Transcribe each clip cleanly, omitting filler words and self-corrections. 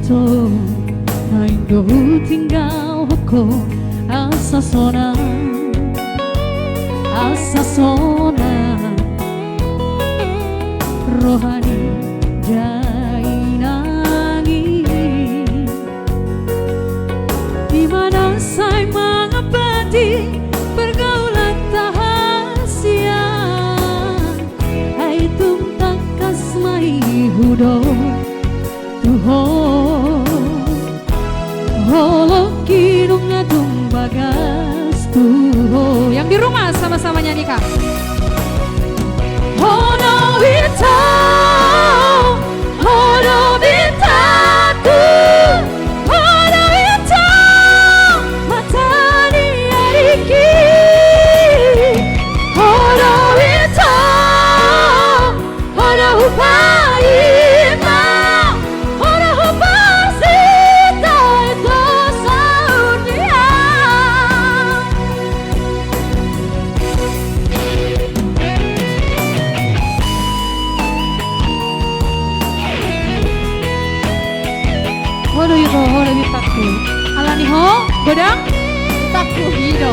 itu Ainggo tinggal aku asa sona rohani jai nangis di mana saya mengabadi pergaulan tahasia hai tung takas mai hudo tuho holo kinung ngadung bagas tuho. Yang di rumah sama-sama nyanyi Kak. Hono bita, hono bitaku, hono bita, matani ariki, hono bita, hono hupaima, hono hupasita itu saudia. Hono yuko hono bitaku, alani ho godang bitaku hido.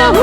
Who